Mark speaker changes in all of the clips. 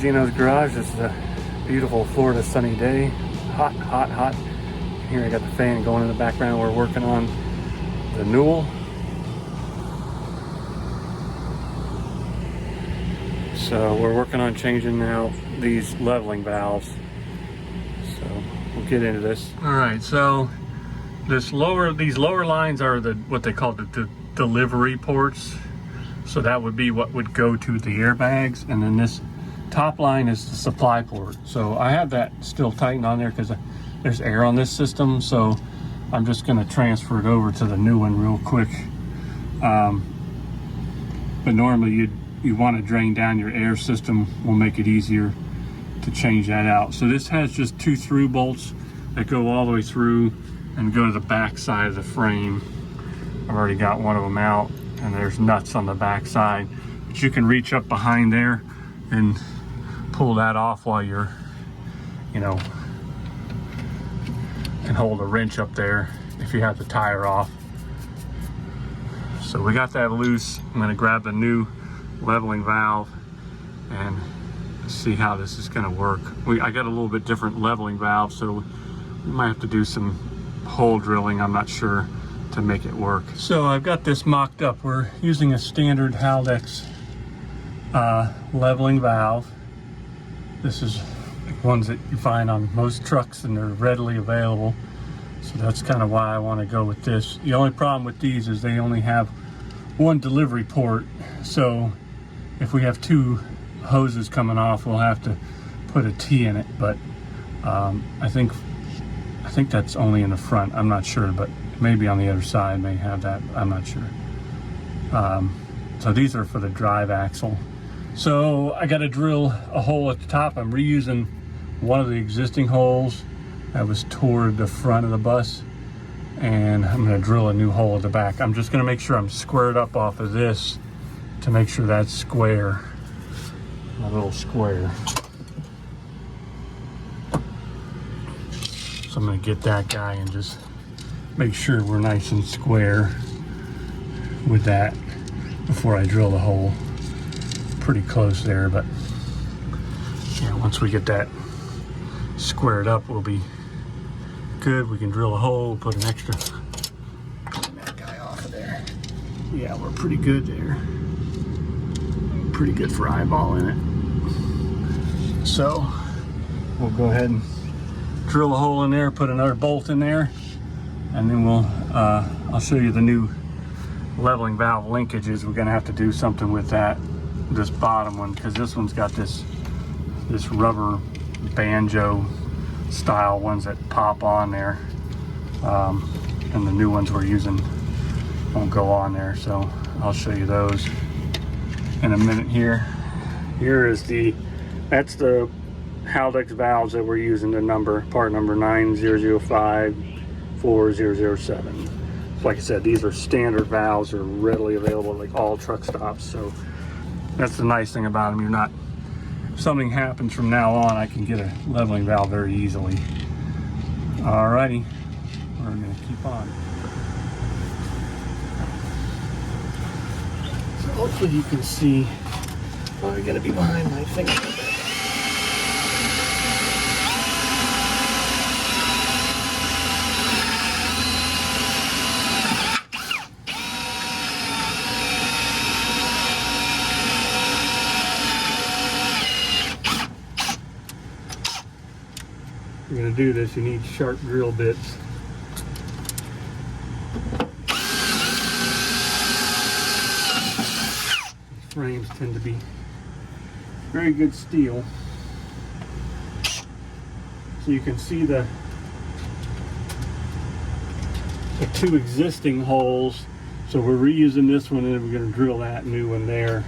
Speaker 1: Gino's garage. This is a beautiful Florida sunny day. Hot, hot, hot. Here I got the fan going in the background. We're working on the Newell. So we're working on changing now these leveling valves. So we'll get into this. All right, so these lower lines are what they call the delivery ports. So that would be what would go to the airbags, and then this top line is the supply port. So I have that still tightened on there because there's air on this system. So I'm just going to transfer it over to the new one real quick. But normally you want to drain down your air system. Will make it easier to change that out. So this has just 2 through bolts that go all the way through and go to the back side of the frame. I've already got one of them out, and there's nuts on the back side, but you can reach up behind there and pull that off while you're, and hold a wrench up there if you have the tire off. So we got that loose. I'm going to grab the new leveling valve and see how this is going to work. I got a little bit different leveling valve, so we might have to do some hole drilling, I'm not sure, to make it work. So I've got this mocked up. We're using a standard Haldex leveling valve. This is ones that you find on most trucks, and they're readily available. So that's kind of why I want to go with this. The only problem with these is they only have one delivery port. So if we have 2 hoses coming off, we'll have to put a T in it. But I think that's only in the front. I'm not sure, but maybe on the other side may have that. I'm not sure. So these are for the drive axle. So I got to drill a hole at the top. I'm reusing one of the existing holes that was toward the front of the bus, and I'm going to drill a new hole at the back. I'm just going to make sure I'm squared up off of this to make sure that's square, a little square. So I'm going to get that guy and just make sure we're nice and square with that before I drill the hole. Pretty close there, but yeah, once we get that squared up, we'll be good. We can drill a hole, put an extra, clean that guy off of there. Yeah, we're pretty good there. Pretty good for eyeballing it. So we'll go ahead and drill a hole in there, put another bolt in there, and then I'll show you the new leveling valve linkages. We're gonna have to do something with this bottom one, because this one's got this rubber banjo style ones that pop on there, and the new ones we're using won't go on there. So I'll show you those in a minute. Here is that's the Haldex valves that we're using, part number 9005407. Like I said, these are standard valves, are readily available at like all truck stops. So that's the nice thing about them. If something happens from now on, I can get a leveling valve very easily. Alrighty, we're gonna keep on. So hopefully you can see. I gotta be behind my finger. If you're going to do this, you need sharp drill bits. These frames tend to be very good steel. So you can see the 2 existing holes. So we're reusing this one, and we're going to drill that new one there.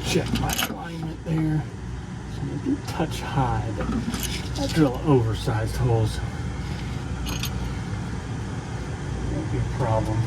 Speaker 1: Check my alignment there. So I'm going to do touch high, but I'll drill oversized holes. Won't be a problem.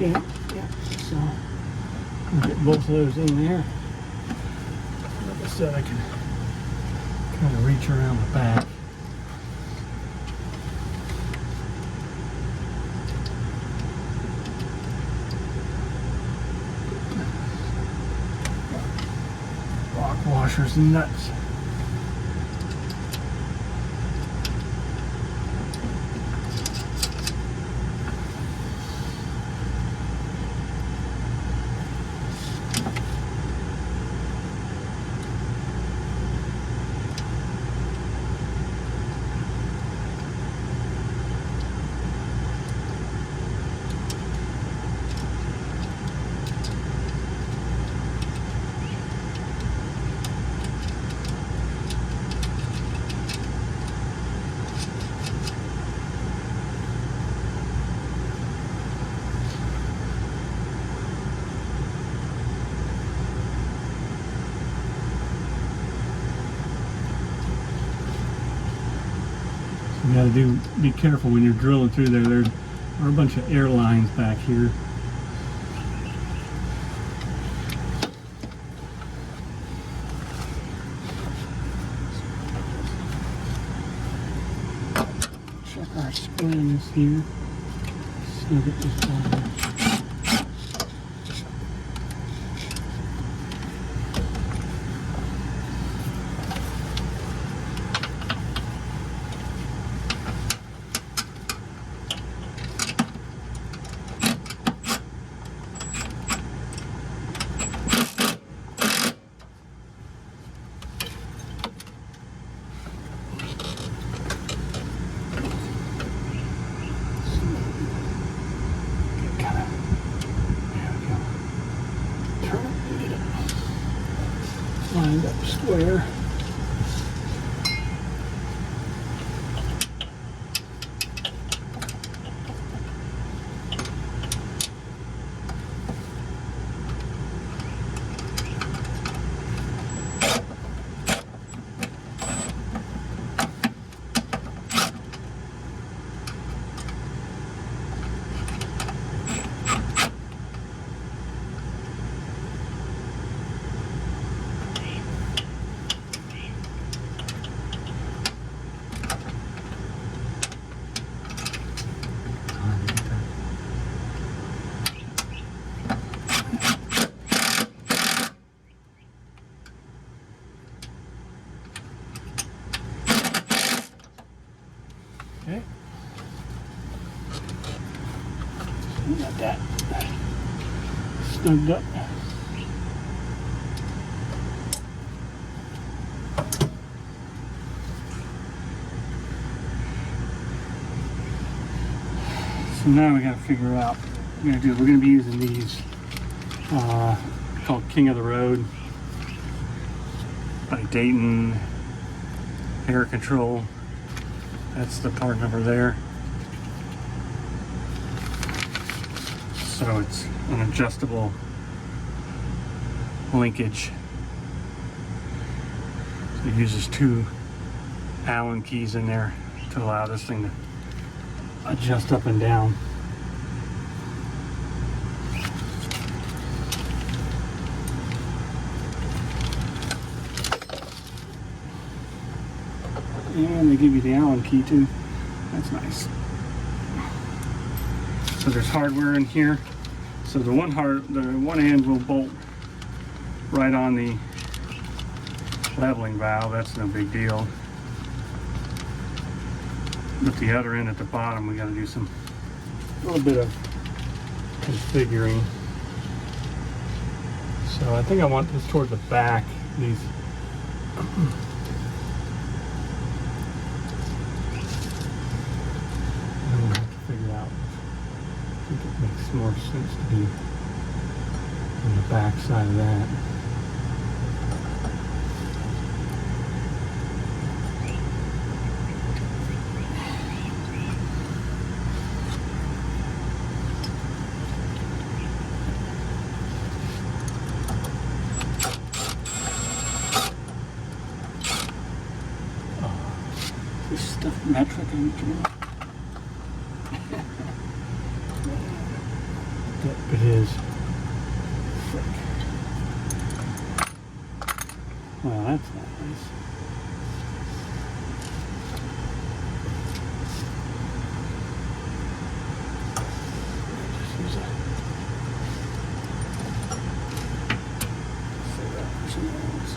Speaker 1: Okay, yeah, so I'll get both of those in there. Like I said, I can kind of reach around the back. Lock washers and nuts. You gotta be careful when you're drilling through there. There are a bunch of air lines back here. Check our springs here. Snug it this bottom. Lined up square. Okay. We got that snugged up. So now we got to figure out what we're going to be using these called King of the Road by Dayton Air Control. That's the part number there. So it's an adjustable linkage. So it uses 2 Allen keys in there to allow this thing to adjust up and down. And they give you the Allen key too. That's nice. So there's hardware in here. So the one end will bolt right on the leveling valve. That's no big deal. But the other end at the bottom, we got to do a little bit of configuring. So I think I want this toward the back. These. I'm gonna have to figure out. I think it makes more sense to be on the back side of that.
Speaker 2: This stuff metric and
Speaker 1: Yep, it is.
Speaker 2: frick.
Speaker 1: Well, that's not nice.
Speaker 2: Just use a save that for something else.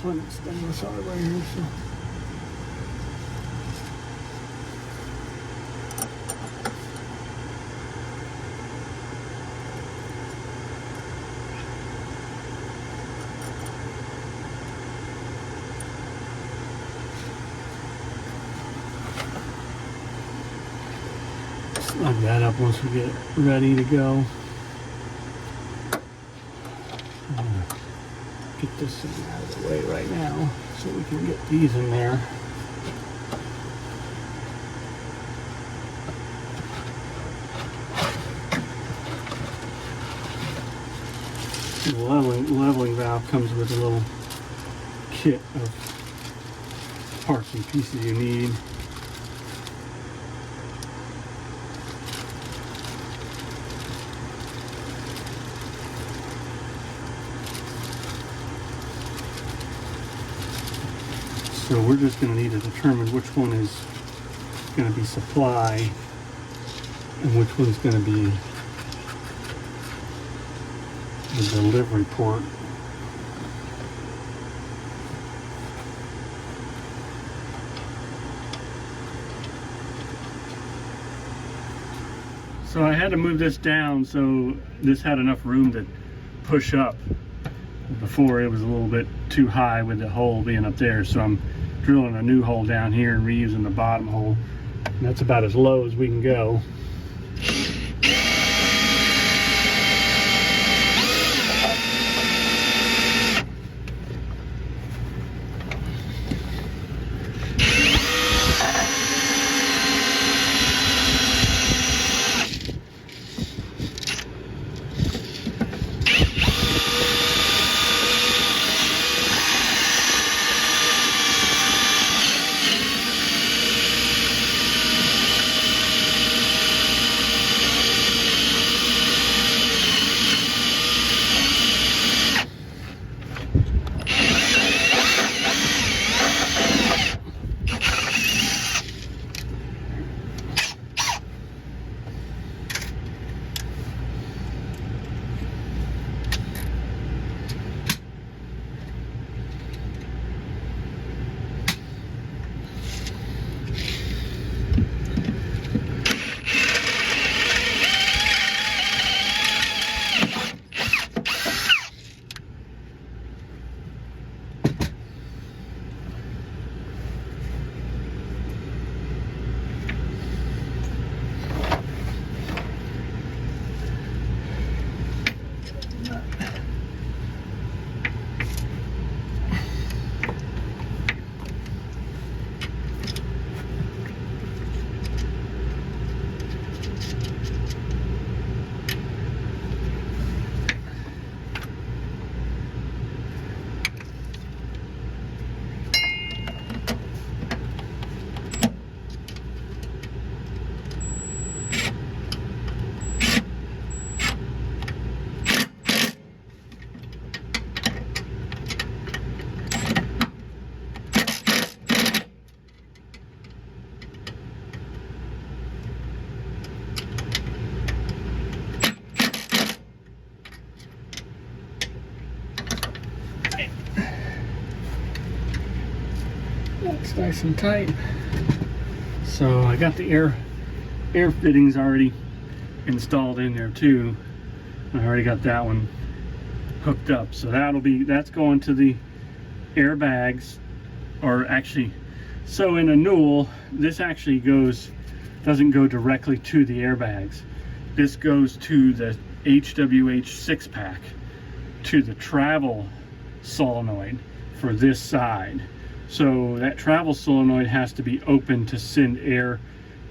Speaker 2: Plenty of stainless hardware here, so.
Speaker 1: Snug that up once we get ready to go. Get this thing out of the way right now so we can get these in there. The leveling valve comes with a little kit of parts and pieces you need. So we're just going to need to determine which one is going to be supply and which one's going to be the delivery port. So I had to move this down so this had enough room to push up. Before it was a little bit too high with the hole being up there, so I'm drilling a new hole down here and reusing the bottom hole. And that's about as low as we can go. That's nice and tight. So I got the air fittings already installed in there too. I already got that one hooked up, so that's going to the airbags, or actually, so in a Newell, this actually doesn't go directly to the airbags. This goes to the HWH 6-pack, to the travel solenoid for this side. So that travel solenoid has to be open to send air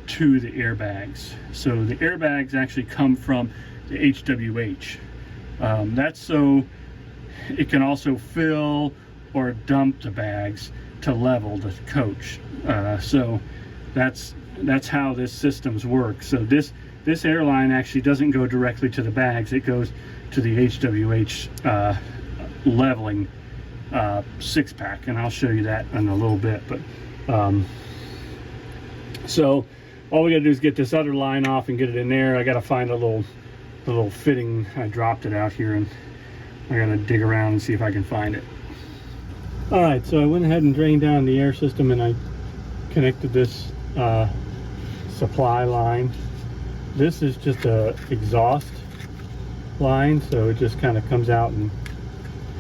Speaker 1: to the airbags. So the airbags actually come from the HWH. That's so it can also fill or dump the bags to level the coach. So that's how this systems work. So this airline actually doesn't go directly to the bags. It goes to the HWH leveling 6-pack, and I'll show you that in a little bit. But so all we gotta do is get this other line off and get it in there. I gotta find a little fitting. I dropped it out here, and I gotta dig around and see if I can find it. All right, so I went ahead and drained down the air system, and I connected this supply line. This is just a exhaust line, so it just kind of comes out and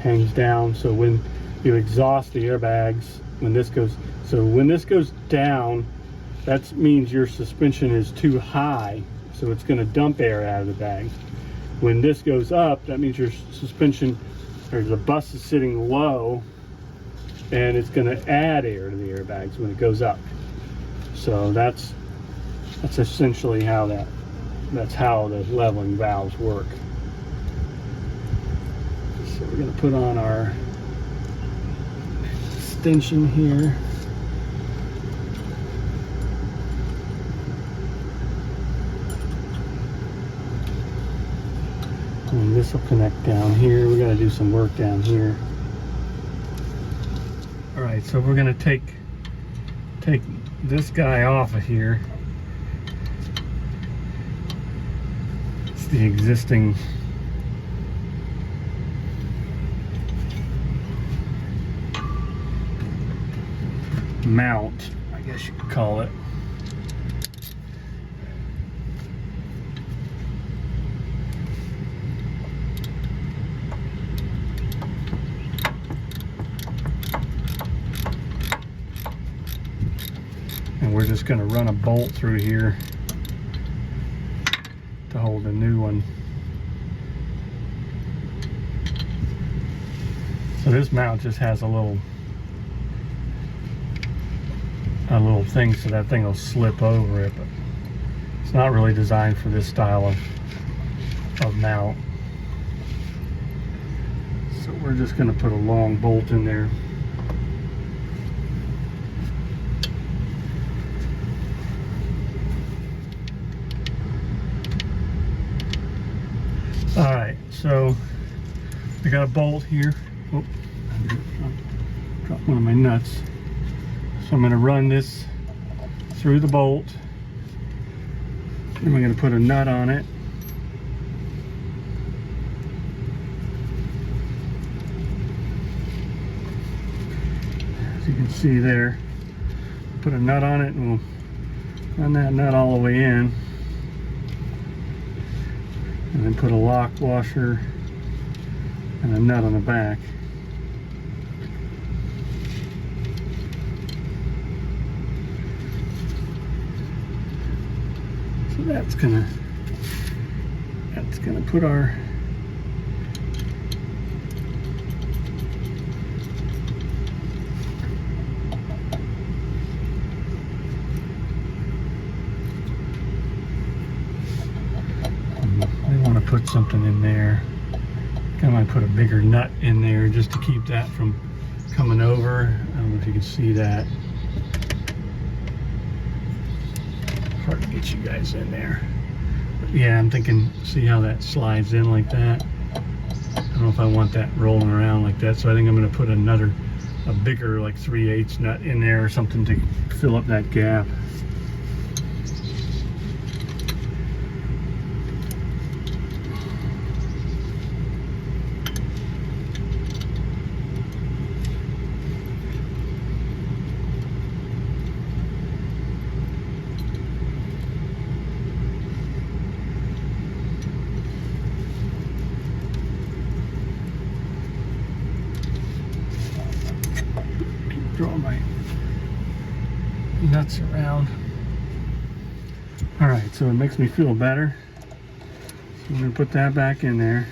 Speaker 1: hangs down. So when you exhaust the airbags, when this goes down, that means your suspension is too high, so it's going to dump air out of the bags. When this goes up, that means your suspension, or the bus, is sitting low, and it's going to add air to the airbags when it goes up. So that's essentially how that's how the leveling valves work. So we're going to put on our extension here. And this will connect down here. We're going to do some work down here. All right, so we're going to take this guy off of here. It's the existing mount, I guess you could call it. And we're just going to run a bolt through here to hold the new one. So this mount just has a little thing, so that thing will slip over it, but it's not really designed for this style of mount. So we're just going to put a long bolt in there. All right, so I got a bolt here. Oh, I dropped one of my nuts. So I'm going to run this through the bolt, and we're going to put a nut on it. As you can see there, put a nut on it, and we'll run that nut all the way in, and then put a lock washer and a nut on the back. So that's gonna put our put something in there. I might put a bigger nut in there just to keep that from coming over. I don't know if you can see that. Hard to get you guys in there. But yeah, I'm thinking, see how that slides in like that? I don't know if I want that rolling around like that, so I think I'm going to put a bigger, like 3/8 nut in there or something to fill up that gap. nuts around. All right, so it makes me feel better. So I'm gonna put that back in there.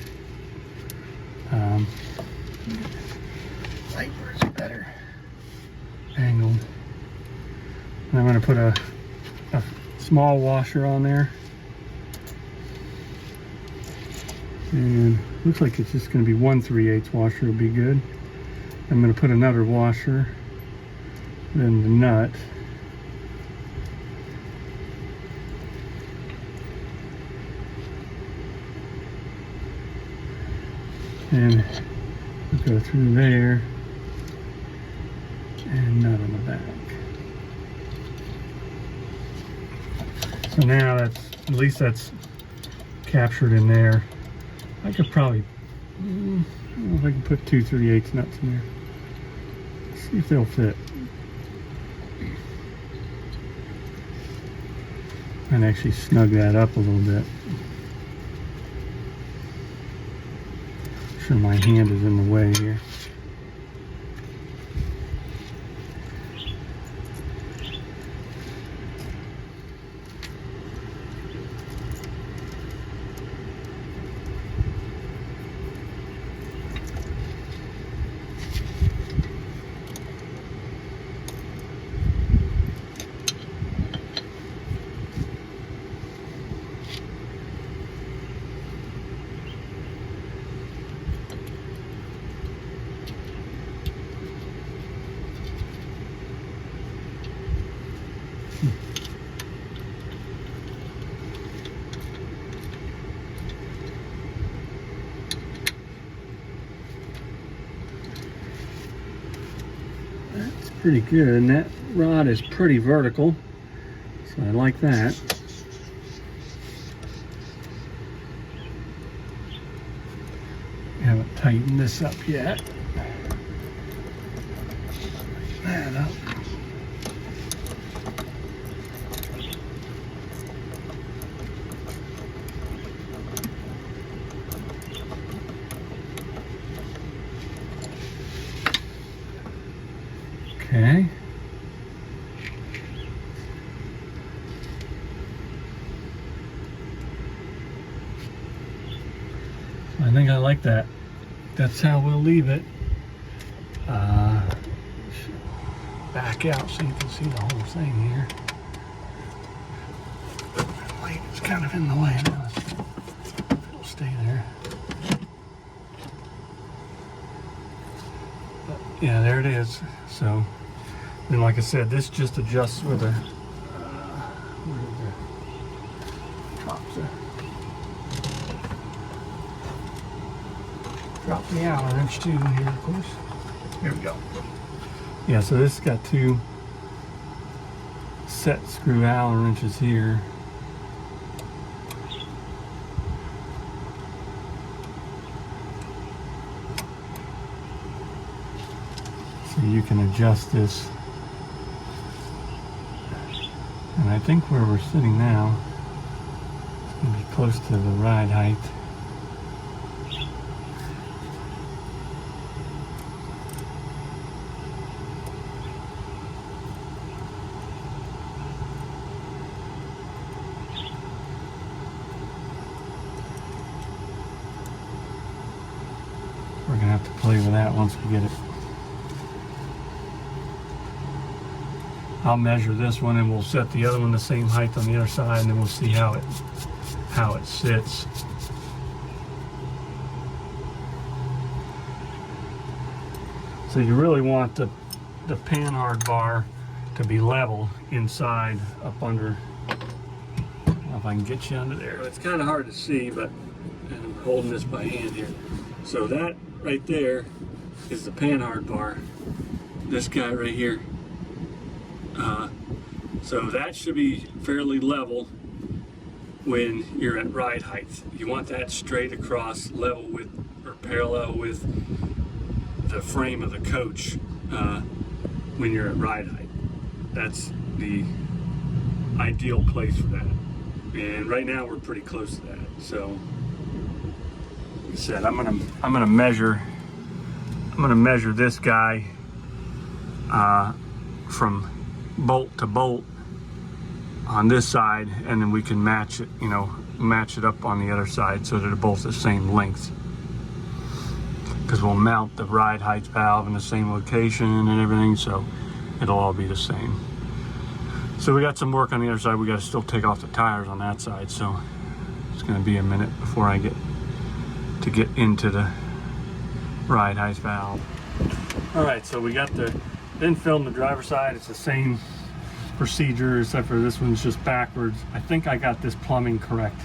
Speaker 1: Light where's it better angled. And I'm gonna put a small washer on there. And looks like it's just gonna be 1 3/8 washer will be good. I'm gonna put another washer, then the nut. And we'll go through there and nut on the back. So now that's, at least that's captured in there. I could probably, I don't know if I can put 2 3/8 nuts in there. Let's see if they'll fit. And actually snug that up a little bit. Sure my hand is in the way here. That's pretty good, and that rod is pretty vertical, so I like that. I haven't tightened this up yet. Tighten that up. Okay. I think I like that. That's how we'll leave it. Back out so you can see the whole thing here. That light is kind of in the way now. It'll stay there. But yeah, there it is. So then, like I said, this just adjusts with a drop the Allen wrench too here, of course. Here we go. Yeah, so this has got 2 set screw Allen wrenches here. So you can adjust this. And I think where we're sitting now, it's going to be close to the ride height. We're going to have to play with that once we get it. I'll measure this one and we'll set the other one the same height on the other side, and then we'll see how it sits. So you really want the panhard bar to be level inside up under. I don't know if I can get you under there. It's kind of hard to see, but I'm holding this by hand here. So that right there is the panhard bar. This guy right here. So that should be fairly level when you're at ride height. You want that straight across, level with or parallel with the frame of the coach when you're at ride height. That's the ideal place for that. And right now we're pretty close to that. So like I said, I'm gonna measure this guy from bolt to bolt on this side, and then we can match it, you know, match it up on the other side so that they're both the same length. Because we'll mount the ride height valve in the same location and everything, so it'll all be the same. So we got some work on the other side. We got to still take off the tires on that side, so it's going to be a minute before I get into the ride height valve. All right, so we got the then film the driver's side. It's the same procedure except for this one's just backwards. I think I got this plumbing correct.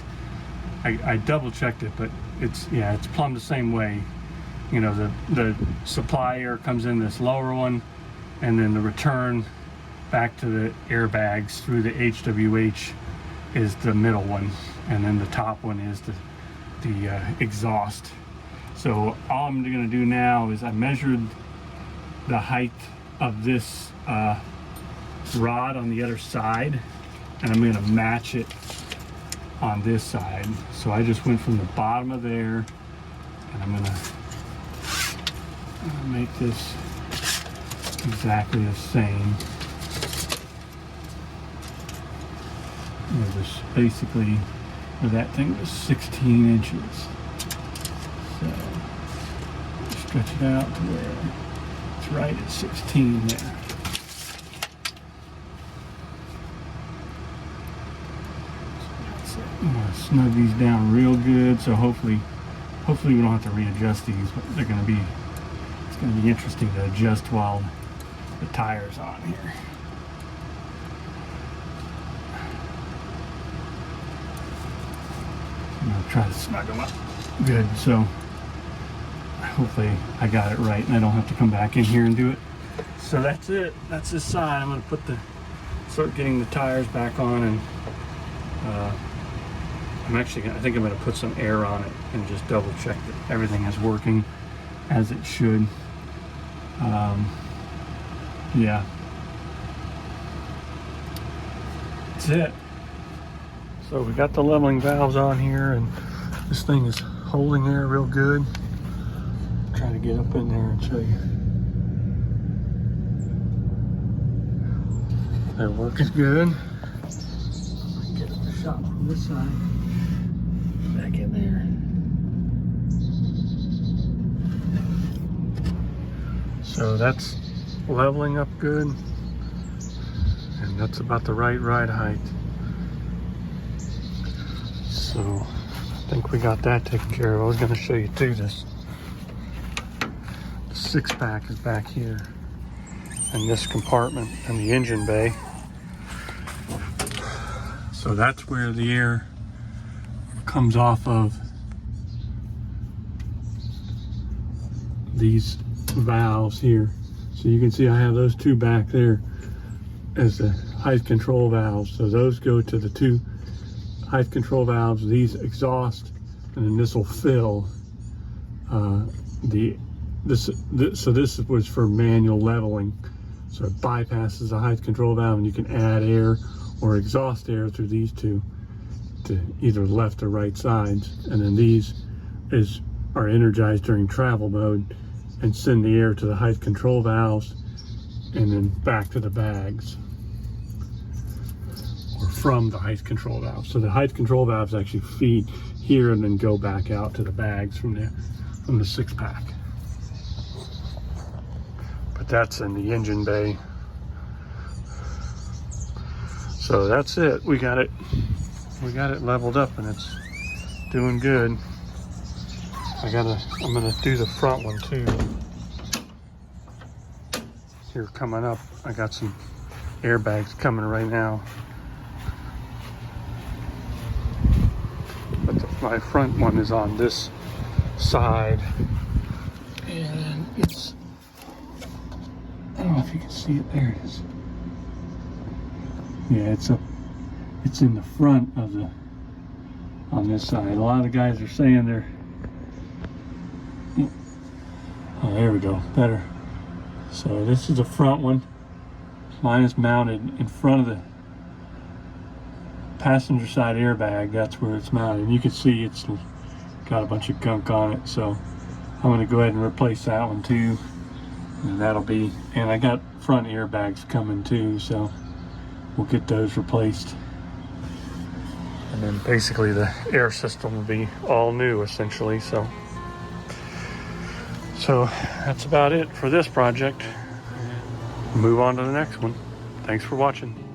Speaker 1: I double checked it, but it's plumbed the same way. You know, the supply air comes in this lower one, and then the return back to the airbags through the HWH is the middle one, and then the top one is the exhaust. So all I'm going to do now is I measured the height of this rod on the other side, and I'm going to match it on this side. So I just went from the bottom of there, and I'm going to make this exactly the same. It was basically where that thing was 16 inches. So stretch it out to where it's right at 16 there. I'm gonna snug these down real good, so hopefully we don't have to readjust these, but it's gonna be interesting to adjust while the tire's on here. I'm gonna try to snug them up good, so hopefully I got it right and I don't have to come back in here and do it. So that's it. That's this side. I'm gonna start getting the tires back on, and I think I'm gonna put some air on it and just double check that everything is working as it should. Yeah, that's it. So we got the leveling valves on here, and this thing is holding air real good. Try to get up in there and show you. Their work is good. Get a shot from this side. Back in there. So that's leveling up good, and that's about the right ride height. So I think we got that taken care of. I was going to show you too, this 6-pack is back here in this compartment in the engine bay. So that's where the air comes off of these valves here. So you can see I have those two back there as the height control valves. So those go to the two height control valves, these exhaust, and then this will fill so this was for manual leveling. So it bypasses the height control valve, and you can add air or exhaust air through these two to either left or right sides. And then these are energized during travel mode and send the air to the height control valves and then back to the bags, or from the height control valve. So the height control valves actually feed here and then go back out to the bags from the 6-pack. But that's in the engine bay. So that's it. We got it leveled up, and it's doing good. I'm gonna do the front one too. Here coming up, I got some airbags coming right now. But my front one is on this side, and it's, I don't know if you can see it. There it is. Yeah, it's in the front of on this side. A lot of guys are saying they're, oh, there we go, better. So this is the front one. Mine is mounted in front of the passenger side airbag. That's where it's mounted. And you can see it's got a bunch of gunk on it. So I'm going to go ahead and replace that one too. And that'll be, and I got front airbags coming too, so we'll get those replaced. And then basically the air system will be all new essentially, so that's about it for this project. Move on to the next one. Thanks for watching.